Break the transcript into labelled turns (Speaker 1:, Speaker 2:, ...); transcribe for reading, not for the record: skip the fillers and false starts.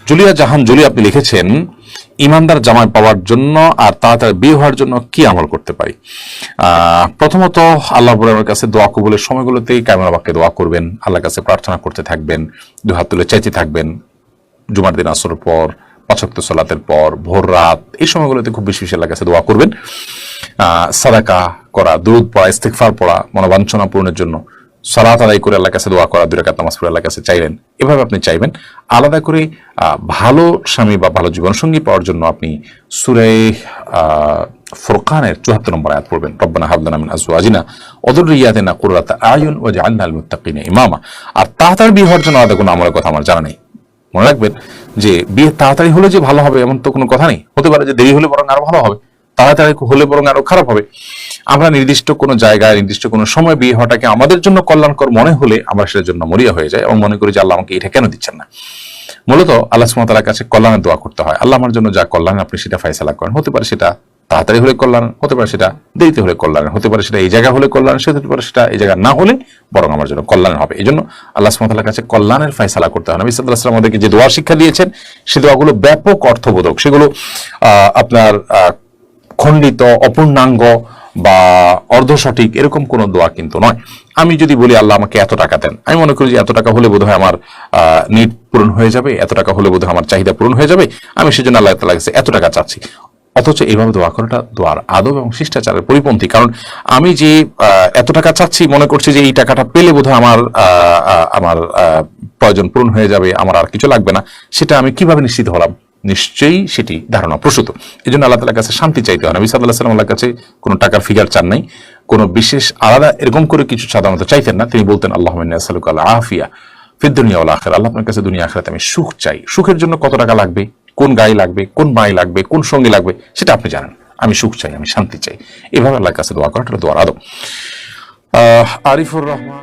Speaker 1: Julia জাহান Julie আপনি লিখেছেন, ইমানদার জামাই পাওয়ার জন্য আর তাড়াতাড়ি বিয়ে হওয়ার জন্য কি আমল করতে পারি? প্রথমত আল্লাহ রাব্বুল কাছে দোয়া কবুলের সময়গুলোতেই কায়মুল বাক্যে দোয়া করবেন, আল্লাহর কাছে প্রার্থনা করতে থাকবেন, দুই হাত তুলে চাইতে থাকবেন। জুমার দিন আসরের পর, 5 ওয়াক্ত সালাতের পর, ভোর রাত, এই সময়গুলোতে খুব বেশি বেশি আল্লাহর কাছে দোয়া করবেন। সাদাকা করা, দুরূদ পড়া, ইস্তিগফার পড়া, মনোবাঞ্ছনা পূরণের জন্য সালাত আদায় করে আল্লাহর কাছে দোয়া করা, 2 রাকাত নামাজ পড়ে আল্লাহর কাছে চাইলেন। এভাবে আপনি চাইবেন। আলাদা করে ভালো স্বামী বা ভালো জীবনসঙ্গী পাওয়ার জন্য আপনি সূরা ফুরকানের 74 নম্বর আয়াত পড়বেন, রব্বানা হাব লানা মিন আজওয়াজিনা ওয়া যুররিয়াতিনা কুররাতা আয়ুন ওয়াজআলনা লিল মুত্তাকিনা ইমামা। আর তাড়াতাড়ি বিয়ে হওয়ার জন্য আলাদা কোনো আমলের কথা আমার জানা নেই। মনে রাখবেন যে বিয়ে তাড়াতাড়ি হলে যে ভালো হবে এমন তো কোনো কথা নেই। হতে পারে যে দেরি হলে বরং আরো ভালো হবে, তাড়াতাড়ি হলে বরং আরো খারাপ হবে। আমরা নির্দিষ্ট কোনো জায়গায় নির্দিষ্ট কোনো সময় বিয়ে হওয়াটাকে আমাদের জন্য কল্যাণকর মনে হলে আমরা সেটার জন্য মরিয়া হয়ে যায় এবং মনে করি যে আল্লাহ আমাকে এটা কেন দিচ্ছেন না। মূলত আল্লাহ সুবহানাহু ওয়া তাআলার কাছে কল্যাণের দোয়া করতে হয়। আল্লাহ আমার জন্য যা কল্যাণ আপনি সেটা ফয়সালা করেন। হতে পারে সেটা তাড়াতাড়ি হলে কল্যাণ, হতে পারে সেটা দেরিতে হলে কল্যাণ, হতে পারে সেটা এই জায়গা হলে কল্যাণ, হতে পারে সেটা এই জায়গা না হলে বরং আমার জন্য কল্যাণ হবে। এই জন্য আল্লাহ সুবহানাহু ওয়া তাআলার কাছে কল্যাণের ফয়সালা করতে হয়। নবী সাল্লাল্লাহু আলাইহি ওয়াসাল্লাম আমাদেরকে যে দোয়া শিক্ষা দিয়েছেন সেই দোয়াগুলো ব্যাপক অর্থবোধক। সেগুলো আপনার খণ্ডিত, অপূর্ণাঙ্গ বা অর্ধ সঠিক এরকম কোনো দোয়া কিন্তু নয়। আমি যদি বলি আল্লাহ আমাকে এত টাকা দেন, আমি মনে করি যে এত টাকা হলে বোধহয় আমার নিড পূরণ হয়ে যাবে, এত টাকা হলে বোধহয় আমার চাহিদা পূরণ হয়ে যাবে, আমি সেজন্য আল্লাহ তাআলার কাছে এত টাকা চাচ্ছি। অথচ এইভাবে দোয়া করাটা দোয়ার আদব এবং শিষ্টাচারের পরিপন্থী। কারণ আমি যে এত টাকা চাচ্ছি মনে করছি যে এই টাকাটা পেলে বোধহয় আমার প্রয়োজন পূরণ হয়ে যাবে, আমার আর কিছু লাগবে না, সেটা আমি কিভাবে নিশ্চিত হলাম? নিশ্চয়ই সেটি ধারণা প্রসূত। এই জন্য আল্লাহ তাআলার কাছে শান্তি চাইতে হয়। নবী সাল্লাল্লাহু আলাইহি ওয়াসাল্লাম আল্লাহর কাছে কোনো টাকার ফিগার চান নাই, কোনো বিশেষ আলাদা এরকম করে কিছু সাধারণত চাইতেন না। তিনি বলতেন আল্লাহুম্মা ইন্নী আসআলুকা আল আফিয়া ফিদ দুনিয়া ওয়াল আখিরা। আল্লাহ আপনার কাছে দুনিয়া আখিরাতে আমি সুখ চাই। সুখের জন্য কত টাকা লাগবে, কোন গাড়ি লাগবে, কোন বাড়ি লাগবে, কোন সঙ্গী লাগবে সেটা আপনি জানেন। আমি সুখ চাই, আমি শান্তি চাই। এভাবে আল্লাহর কাছে দোয়া করাটা দোয়ার আদব। আরিফুর রহমান।